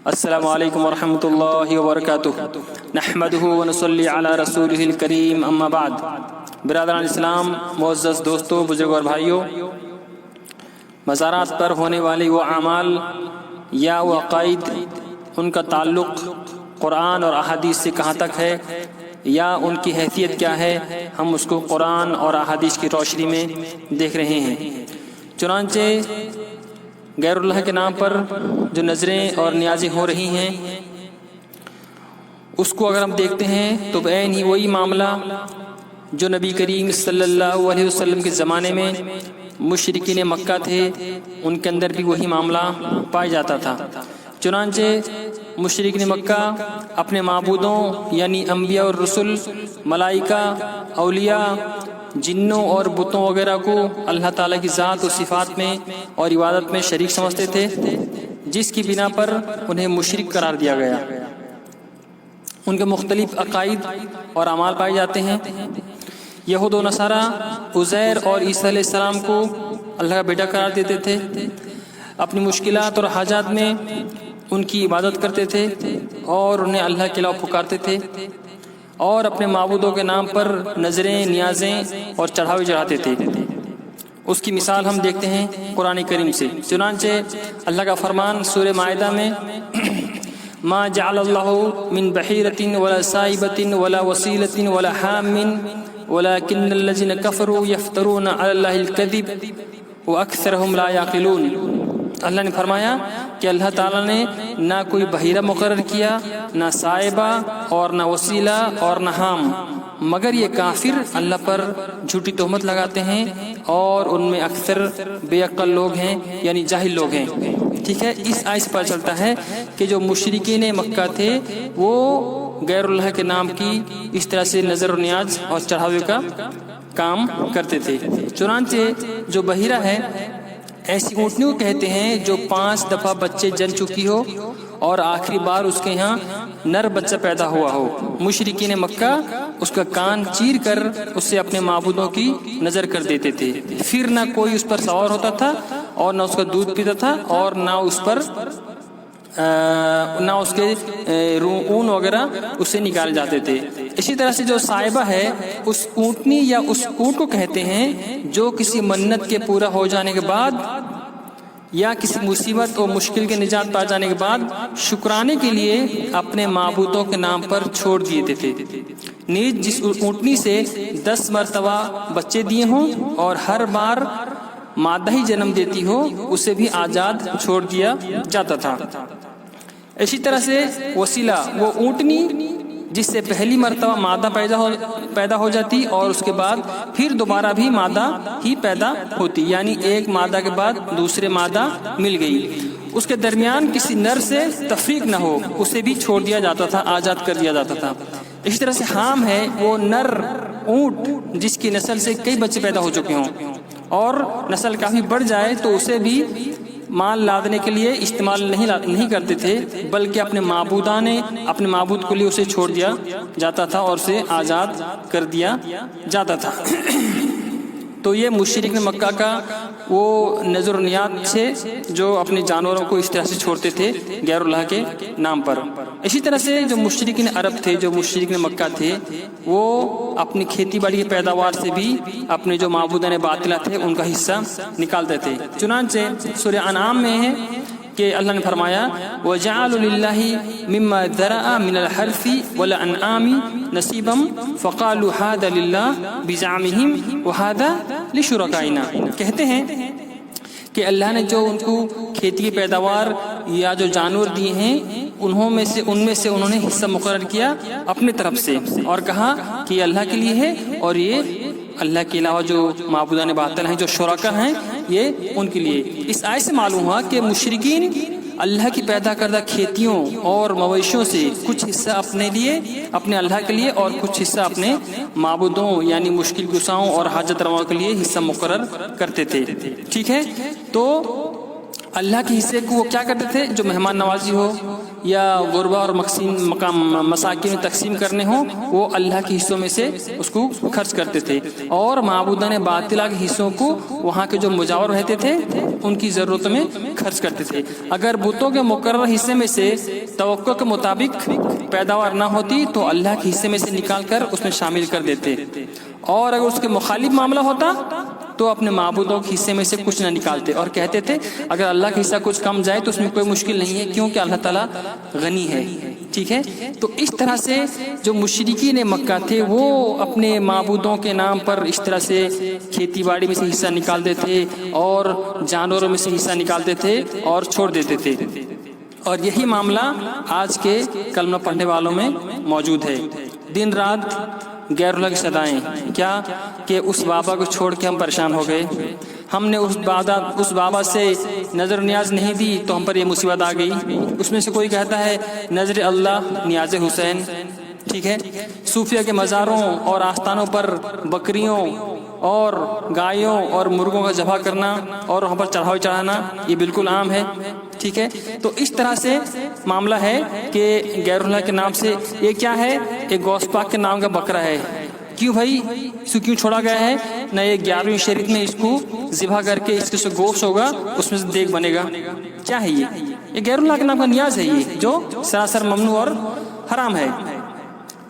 السلام علیکم ورحمۃ اللہ وبرکاتہ نحمدہ ونصلی علی رسولہ الکریم اما بعد۔ برادران اسلام، معزز دوستوں، بزرگوں اور بھائیوں، مزارات پر ہونے والے وہ اعمال یا وہ عقائد، ان کا تعلق قرآن اور احادیث سے کہاں تک ہے یا ان کی حیثیت کیا ہے، ہم اس کو قرآن اور احادیث کی روشنی میں دیکھ رہے ہیں۔ چنانچہ غیر اللہ کے نام پر جو نظریں اور نیازیں ہو رہی ہیں، اس کو اگر ہم دیکھتے ہیں تو عین ہی وہی معاملہ جو نبی کریم صلی اللہ علیہ وسلم کے زمانے میں مشرکین مکہ تھے، ان کے اندر بھی وہی معاملہ پایا جاتا تھا۔ چنانچہ مشرکین مکہ اپنے معبودوں یعنی انبیاء اور رسل، ملائکہ، اولیاء، جنوں اور بتوں وغیرہ کو اللہ تعالیٰ کی ذات و صفات میں اور عبادت میں شریک سمجھتے تھے، جس کی بنا پر انہیں مشرک قرار دیا گیا۔ ان کے مختلف عقائد اور اعمال پائے جاتے ہیں۔ یہود و نصارہ عزیر اور عیسیٰ علیہ السلام کو اللہ کا بیٹا قرار دیتے تھے، اپنی مشکلات اور حاجات میں ان کی عبادت کرتے تھے اور انہیں اللہ کے علاوہ پکارتے تھے، اور اپنے معبودوں کے نام پر نظریں، نیازیں اور چڑھاوے چڑھاتے تھے۔ اس کی مثال ہم دیکھتے ہیں قرآن کریم سے۔ چنانچہ اللہ کا فرمان سورہ مائدہ میں ما جعل اللہ من بحیرۃ ولا سائبۃ ولا وسیلۃ ولا حام ولکن الذین کفروا یفترون علی اللہ الکذب واکثرهم لا یعقلون۔ اللہ نے فرمایا کہ اللہ تعالیٰ نے نہ کوئی بحیرہ مقرر کیا، نہ سائبہ اور نہ وسیلہ اور نہ حام، مگر یہ کافر اللہ پر جھوٹی تہمت لگاتے ہیں اور ان میں اکثر بے عقل لوگ ہیں، یعنی جاہل لوگ ہیں۔ ٹھیک ہے، اس آیت سے پتہ چلتا ہے کہ جو مشرکین مکہ تھے وہ غیر اللہ کے نام کی اس طرح سے نظر و نیاز اور چڑھاوے کا کام کرتے تھے۔ چنانچہ جو بحیرہ ہے ایسی اونٹنیوں کہتے ہیں جو 5 دفعہ بچے جن چکی ہو اور آخری بار اس کے یہاں نر بچہ پیدا ہوا ہو۔ مشرکین مکہ اس کا کان چیر کر اسے اپنے معبودوں کی نظر کر دیتے تھے، پھر نہ کوئی اس پر سوار ہوتا تھا اور نہ اس کا دودھ پیتا تھا اور نہ اس کے اون وغیرہ اسے نکالے جاتے تھے۔ اسی طرح سے جو صائبہ ہے اس اونٹنی یا اس اونٹ کو کہتے ہیں جو کسی منت کے پورا ہو جانے کے بعد یا کسی مصیبت اور مشکل کے نجات پا جانے کے بعد شکرانے کے لیے اپنے معبودوں کے نام پر چھوڑ دیے تھے۔ نیز جس اونٹنی سے 10 مرتبہ بچے دیے ہوں اور ہر بار مادہ ہی جنم دیتی ہو، اسے بھی آزاد چھوڑ دیا جاتا تھا۔ اسی طرح سے وسیلہ، وہ اونٹنی جس سے پہلی مرتبہ مادہ پیدا ہو جاتی اور اس کے بعد پھر دوبارہ بھی مادہ ہی پیدا ہوتی، یعنی ایک مادہ کے بعد دوسرے مادہ مل گئی، اس کے درمیان کسی نر سے تفریق نہ ہو، اسے بھی چھوڑ دیا جاتا تھا، آزاد کر دیا جاتا تھا۔ اسی طرح سے حام ہے وہ نر اونٹ جس کی نسل سے کئی بچے پیدا ہو چکے ہوں اور نسل کافی بڑھ جائے تو اسے بھی مال لادنے کے لیے استعمال نہیں کرتے تھے، بلکہ اپنے معبود کے لیے اسے چھوڑ دیا جاتا تھا اور اسے آزاد کر دیا جاتا تھا۔ تو یہ مشرکین مکہ کا وہ نظر و نیاز سے جو اپنے جانوروں کو اس طرح سے چھوڑتے تھے غیر اللہ کے نام پر۔ اسی طرح سے جو مشرکین عرب تھے، جو مشرکین مکہ تھے، وہ اپنی کھیتی باڑی کی پیداوار سے بھی اپنے جو معبودان باطلہ تھے ان کا حصہ نکالتے تھے۔ چنانچہ سورہ انعام میں ہے کہ اللہ نے فرمایا وَجَعَلُوا لِلَّهِ مِمَّا ذَرَأَ مِنَ الْحَرْثِ وَالْأَنْعَامِ نَصِيبًا فَقَالُوا هَذَا لِلَّهِ بِزَعْمِهِمْ وَهَذَا لِشُرَكَائِنَا۔ کہتے ہیں کہ اللہ نے جو ان کو کھیتی کی پیداوار یا جو جانور دیے ہیں ان میں سے انہوں نے حصہ مقرر کیا اپنے طرف سے اور کہا کہ یہ اللہ کے لیے ہے اور یہ اللہ کے علاوہ جو معبودان باطل ہیں، جو شرکا ہیں، یہ ان کے لیے۔ اس آیت سے معلوم ہوا کہ مشرکین اللہ کی پیدا کردہ کھیتیوں اور مویشیوں سے کچھ حصہ اپنے اللہ کے لیے اور کچھ حصہ اپنے معبودوں یعنی مشکل کشاؤں اور حاجت رواؤں کے لیے حصہ مقرر کرتے تھے۔ ٹھیک ہے، تو اللہ کے حصے کو وہ کیا کرتے تھے؟ جو مہمان نوازی ہو یا غربا اور مساکین میں تقسیم کرنے ہوں، وہ اللہ کے حصوں میں سے اس کو خرچ کرتے تھے، اور معبودان باطلہ کے حصوں کو وہاں کے جو مجاور رہتے تھے ان کی ضرورتوں میں خرچ کرتے تھے۔ اگر بتوں کے مقرر حصے میں سے توقع کے مطابق پیداوار نہ ہوتی تو اللہ کے حصے میں سے نکال کر اس میں شامل کر دیتے، اور اگر اس کے مخالف معاملہ ہوتا تو اپنے معبودوں کے حصے میں سے کچھ نہ نکالتے، اور کہتے تھے اگر اللہ کا حصہ کچھ کم جائے تو اس میں کوئی مشکل نہیں ہے، کیونکہ اللہ تعالیٰ غنی ہے۔ ٹھیک ہے، تو اس طرح سے جو مشرکین مکہ تھے وہ اپنے معبودوں کے نام پر اس طرح سے کھیتی باڑی میں سے حصہ نکالتے تھے اور جانوروں میں سے حصہ نکالتے تھے اور چھوڑ دیتے تھے، اور یہی معاملہ آج کے کلمہ پڑھنے والوں میں موجود ہے۔ دن رات غیر اللہ کی صدائیں، کیا کہ اس بابا کو چھوڑ کے ہم پریشان ہو گئے، ہم نے اس بابا سے نظر نیاز نہیں دی تو ہم پر یہ مصیبت آ گئی۔ اس میں سے کوئی کہتا ہے نظر اللہ نیاز حسین، ٹھیک ہے، صوفیہ کے مزاروں اور آستانوں پر بکریوں اور گایوں اور مرغوں کا ذبح کرنا اور وہاں پر چڑھاوے چڑھانا یہ بالکل عام ہے۔ ٹھیک ہے، تو اس طرح سے معاملہ ہے کہ غیر اللہ کے نام سے یہ کیا ہے؟ ایک غوث پاک کے نام کا بکرا ہے، کیوں بھائی اس کو کیوں چھوڑا گیا ہے؟ نہ یہ 11ویں شریعت میں اس کو ذبح کر کے اس کے سے گوشت ہوگا، اس میں سے دیگ بنے گا، کیا ہے یہ غیر اللہ کے نام کا نیاز ہے، یہ جو سراسر ممنوع اور حرام ہے۔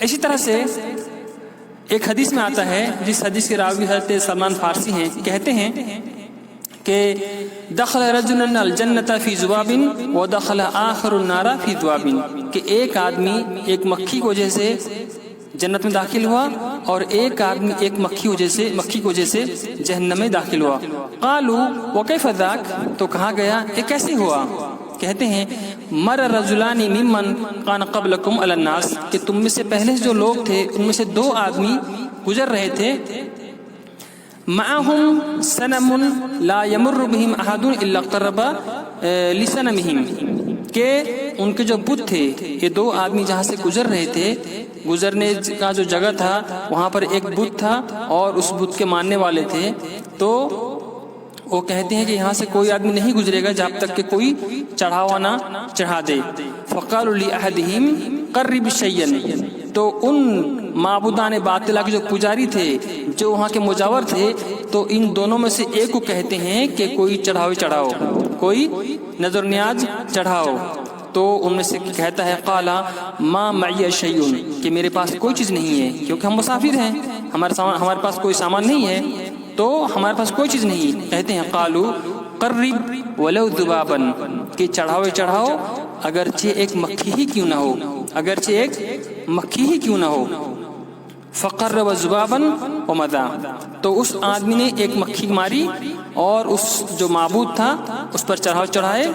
اسی طرح سے ایک حدیث میں آتا ہے، جس حدیث کے راوی حضرت سلمان فارسی ہیں، کہتے ہیں کہ دخل رجل الجنت فی ذباب ودخل آخر النار فی ذباب، کہ ایک آدمی ایک مکھی کی وجہ سے جنت میں داخل ہوا اور ایک آدمی ایک مکھی کی وجہ سے جہنم میں داخل ہوا۔ قالوا وکیف ذاک، تو کہا گیا یہ کیسے ہوا؟ کہتے ہیں مر رجلان ممن کان قبلکم علی الناس، کہ تم میں سے پہلے جو لوگ تھے ان میں سے 2 آدمی گزر رہے تھے، معہم صنم لا یمر بہم احد الا اقترب لصنمہم، کہ ان کے جو بت تھے، یہ 2 آدمی جہاں سے گزر رہے تھے، گزرنے کا جو جگہ تھا وہاں پر ایک بت تھا اور اس بت کے ماننے والے تھے، تو وہ کہتے ہیں کہ یہاں سے کوئی آدمی نہیں گزرے گا جب تک کہ کوئی چڑھاوا نہ چڑھا دے۔ فقالوا لأحدہم قرب شیئا، تو ان معبودان باطلہ کے جو پجاری تھے، جو وہاں کے مجاور تھے، تو ان دونوں میں سے ایک کو کہتے ہیں کہ کوئی چڑھاوے چڑھاؤ، کوئی نظر نیاز چڑھاؤ، تو ان میں سے کہتا ہے قالا ما معی شیء، کہ میرے پاس کوئی چیز نہیں ہے، کیونکہ ہم مسافر ہیں، ہمارے پاس کوئی سامان نہیں ہے، تو ہمارے پاس کوئی چیز نہیں۔ کہتے ہیں قالو قرب ولو ذبابا، کہ چڑھاوے چڑھاؤ اگرچہ ایک مکھی ہی کیوں نہ ہو، اگرچہ ایک مکھی ہی کیوں نہ ہو۔ فقرب ذبابا ومضى، تو اس آدمی نے ایک مکھی ماری اور اس جو معبود تھا اس پر چڑھاؤ چڑھائے،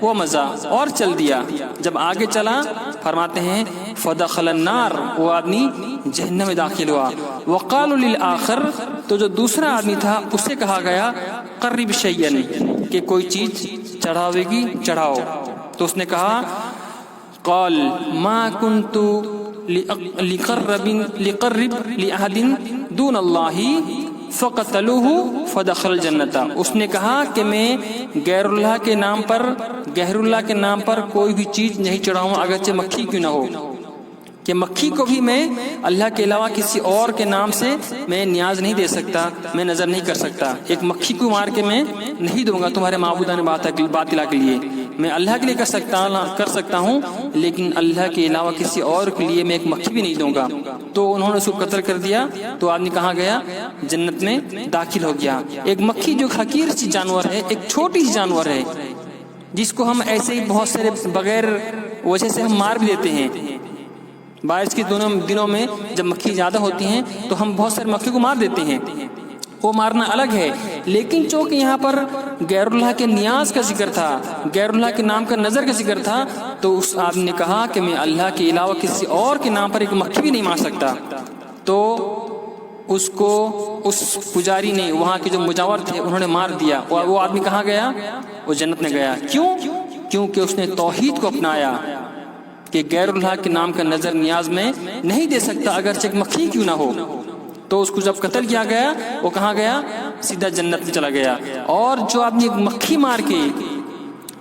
وہ مزہ اور چل دیا۔ جب آگے چلا فرماتے ہیں فدخل النار، وہ آدمی جہنم میں داخل ہوا۔ وقالوا للآخر، تو جو دوسرا آدمی تھا اسے کہا گیا قرب شیئا، کہ کوئی چیز چڑھاوے کی چڑھاؤ، تو اس نے کہا قال ما كنت لقرب لأحد دون اللہ فقتلوه فدخل الجنت، اس نے کہا کہ میں غیر اللہ کے نام پر کوئی بھی چیز نہیں چڑھاؤں اگرچہ مکھی کیوں نہ ہو، کہ مکھی کو بھی میں اللہ کے علاوہ کسی اور کے نام سے میں نیاز نہیں دے سکتا، میں نظر نہیں کر سکتا، ایک مکھی کو مار کے میں نہیں دوں گا تمہارے معبودان باطلہ کے لیے، میں اللہ کے لیے کر سکتا ہوں، لیکن اللہ کے علاوہ کسی اور کے لیے میں ایک مکھی بھی نہیں دوں گا۔ تو انہوں نے اس کو قتل کر دیا، تو آدمی کہاں گیا؟ جنت میں داخل ہو گیا۔ ایک مکھی جو حقیر سی جانور ہے، ایک چھوٹی سی جانور ہے، جس کو ہم ایسے ہی بہت سارے بغیر وجہ سے ہم مار بھی دیتے ہیں۔ بارش کے دنوں میں جب مکھی زیادہ ہوتی ہیں تو ہم بہت سارے مکھی کو مار دیتے ہیں، وہ مارنا الگ ہے، لیکن چونکہ یہاں پر غیر اللہ کے نیاز کا ذکر تھا، غیر اللہ کے نام کا نظر کا ذکر تھا، تو اس آدمی نے کہا کہ میں اللہ کے علاوہ کسی اور کے نام پر ایک مکھی بھی نہیں مار سکتا۔ تو اس کو اس پجاری نے، وہاں کے جو مجاور تھے انہوں نے مار دیا، اور وہ آدمی کہاں گیا؟ وہ جنت میں گیا۔ کیوں؟ کیونکہ اس نے توحید کو اپنایا کہ غیر اللہ کے نام کا نظر نیاز میں نہیں دے سکتا اگرچہ ایک مکھی کیوں نہ ہو۔ تو اس کو جب قتل کیا گیا وہ کہاں گیا؟ سیدھا جنت میں چلا گیا۔ اور جو آدمی ایک مکھی مار کے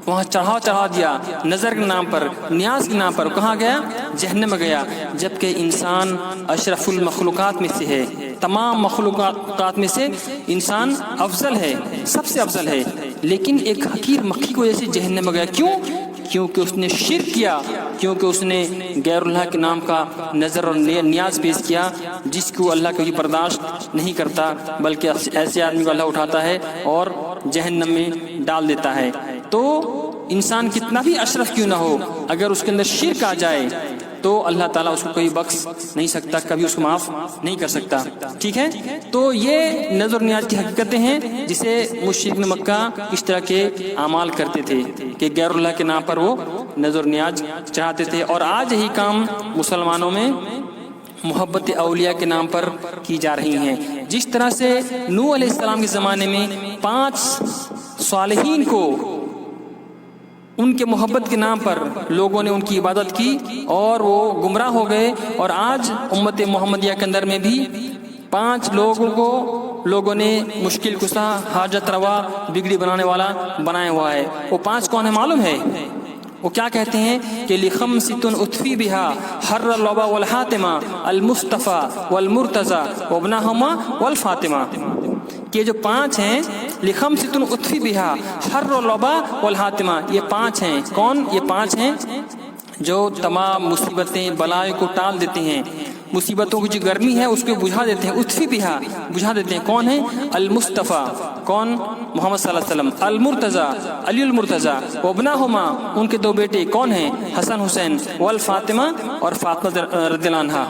وہاں چڑھا دیا نظر کے نام پر، نیاز کے نام پر، کہاں گیا؟ جہنم میں گیا۔ جبکہ انسان اشرف المخلوقات میں سے ہے، تمام مخلوقات میں سے انسان افضل ہے، سب سے افضل ہے، لیکن ایک حقیر مکھی کی وجہ سے جہنم میں گیا۔ کیوں؟ کیونکہ اس نے شرک کیا، کیونکہ اس نے غیر اللہ کے نام کا نظر اور نیاز پیش کیا، جس کو اللہ کبھی برداشت نہیں کرتا، بلکہ ایسے آدمی کو اللہ اٹھاتا ہے اور جہنم میں ڈال دیتا ہے۔ تو انسان کتنا بھی اشرف کیوں نہ ہو، اگر اس کے اندر شرک آ جائے تو اللہ تعالیٰ اس کو کوئی بخش نہیں سکتا، کبھی اس کو معاف نہیں کر سکتا۔ ٹھیک ہے، تو یہ نظر نیاز کی حقیقتیں ہیں جسے مشرکین مکہ اس طرح کے اعمال کرتے تھے کہ غیر اللہ کے نام پر وہ نظر نیاز چڑھاتے تھے۔ اور آج یہی کام مسلمانوں میں محبت اولیاء کے نام پر کی جا رہی ہیں۔ جس طرح سے نوح علیہ السلام کے زمانے میں 5 صالحین کو ان کے محبت کے نام پر لوگوں نے ان کی عبادت کی اور وہ گمراہ ہو گئے، اور آج امت محمدیہ کے اندر میں بھی 5 لوگوں کو لوگوں نے مشکل کشا، حاجت روا، بگڑی بنانے والا بنایا ہوا ہے۔ وہ 5 کون ہے معلوم ہے؟ وہ کیا کہتے ہیں کہ لِخَمْسِةٌ أُطْفِي بِهَا حَرَّ اللَّبَا وَالْحَاتِمَا الْمُصْطَفَى وَالْمُرْتَضَى وَابْنَاهُمَا وَالْفَاطِمَةِ، کہ جو 5 ہیں لِخَمْسِةٌ أُطْفِي بِهَا حَرَّ اللَّبَا وَالْحَاتِمَا، یہ 5 ہیں۔ کون یہ 5 ہیں؟ جو تمام مصیبتیں بلائیں کو ٹال دیتے ہیں، مصیبتوں کی جو گرمی ہے اس کو بجھا دیتے ہیں، اطفی بہا، بجھا دیتے ہیں۔ کون ہے؟ المصطفیٰ، کون؟ محمد صلی اللہ علیہ وسلم، المرتضیٰ، علی المرتضیٰ، وابناہما، ان کے 2 بیٹے کون ہیں؟ حسن حسین، والفاطمہ، اور فاطمہ رضی اللہ عنہا۔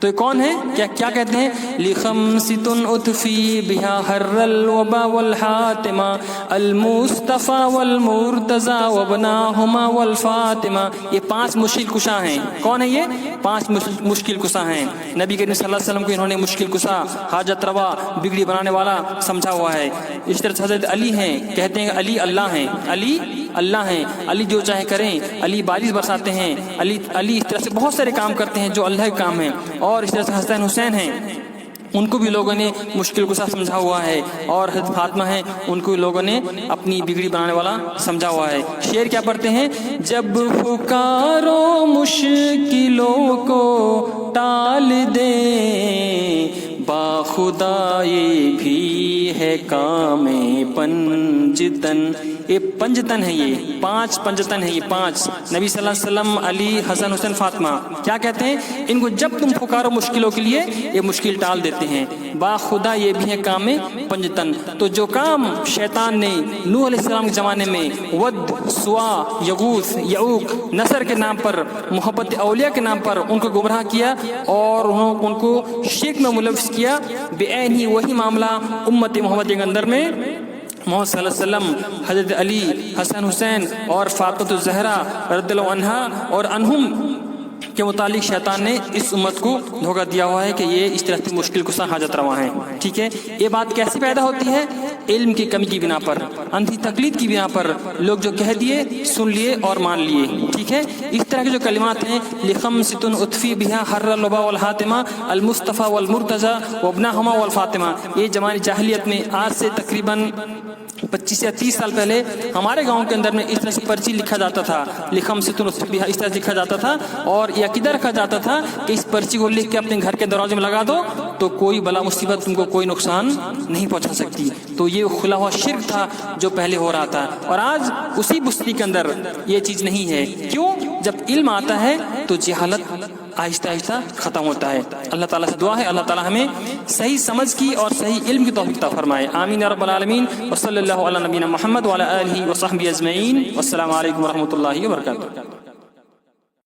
تو یہ کون ہے؟ کیا کہتے ہیں؟ لِخَمْسِةٌ أُطْفِي بِهَا حَرَّ الْوَبَا وَالْحَاتِمَا الْمُصْطَفَى وَالْمُرْتَضَى وَابْنَاهُمَا وَالْفَاطِمَةِ، یہ 5 مشکل کشا ہیں۔ کون ہیں یہ؟ 5 مشکل کشا ہیں۔ نبی کریم صلی اللہ علیہ وسلم کو انہوں نے مشکل کشا، حاجت روا، بگڑی بنانے والا سمجھا ہوا ہے۔ اس طرح سے حضرت علی ہیں، کہتے ہیں علی اللہ ہیں، علی اللہ ہیں، علی جو چاہے کریں، علی بارش برساتے ہیں، علی اس طرح سے بہت سارے کام کرتے ہیں جو اللہ کے کام ہیں۔ اور اس طرح سے حسن حسین ہیں، ان کو بھی لوگوں نے مشکل کشا سمجھا ہوا ہے، اور حضرت فاطمہ ہیں، ان کو لوگوں نے اپنی بگڑی بنانے والا سمجھا ہوا ہے۔ شعر کیا پڑھتے ہیں؟ جب پکارو مشکلوں کو ٹال دیں، باخدا یہ بھی ہے کام پنجتن، یہ پنجتن ہے، یہ 5 پنجتن ہے، یہ 5 نبی صلی اللہ علیہ وسلم، علی، حسن حسین، فاطمہ۔ کیا کہتے ہیں؟ ان کو جب تم پکارو مشکلوں کے لیے یہ مشکل ٹال دیتے ہیں، باخدا یہ بھی ہے کام پنجتن۔ تو جو کام شیطان نے نوح علیہ السلام کے زمانے میں ود، سوا، یغوث، یعوق، نصر کے نام پر، محبت اولیاء کے نام پر ان کو گمراہ کیا اور ان کو شرک میں ملوث کیا، بعین ہی وہی معاملہ امت محمد کے اندر میں محمد صلی اللہ علیہ وسلم، حضرت علی، حسن حسین اور فاطمہ الزہرا رضی اللہ عنہا اور عنہم کے متعلق شیطان نے اس امت کو دھوکہ دیا ہوا ہے کہ یہ اس طرح سے مشکل کشا حاجت روا ہیں۔ ٹھیک ہے، یہ بات کیسے پیدا ہوتی ہے؟ علم کی کمی کی بنا پر، اندھی تقلید کی بنا پر، لوگ جو کہہ دیے سن لیے اور مان لیے۔ ٹھیک ہے، اس طرح کے جو کلمات ہیں لِخَمْسِةٌ أُطْفِي بِهَا حَرَّ اللَّبَا وَالْحَاتِمَا الْمُصْطَفَى وَالْمُرْتَضَى وَابْنَاهُمَا وَالْفَاطِمَةِ، یہ زمانے جاہلیت میں آج سے تقریباً 25 یا 30 سال پہلے ہمارے گاؤں کے اندر میں اس طرح سے پرچی لکھا جاتا تھا، لِخَمْسِةٌ أُطْفِي بِهَا، اس طرح سے لکھا جاتا تھا، اور یہ عقیدہ رکھا جاتا تھا کہ اس پرچی کو لکھ کے اپنے گھر کے دروازے میں لگا دو تو کوئی بلا مصیبت تم کو کوئی نقصان نہیں پہنچا سکتی۔ تو یہ کھلا ہوا شرک تھا جو پہلے ہو رہا تھا، اور آج اسی بستی کے اندر یہ چیز نہیں ہے۔ کیوں؟ جب علم آتا ہے تو جہالت آہستہ آہستہ ختم ہوتا ہے۔ اللہ تعالیٰ سے دعا ہے اللہ تعالیٰ ہمیں صحیح سمجھ کی اور صحیح علم کی توفیق عطا فرمائے، آمین یا رب العالمین۔ وصلی اللہ علی نبینا محمد وعلی آلہ وصحبہ اجمعین، والسلام علیکم ورحمۃ اللہ وبرکاتہ۔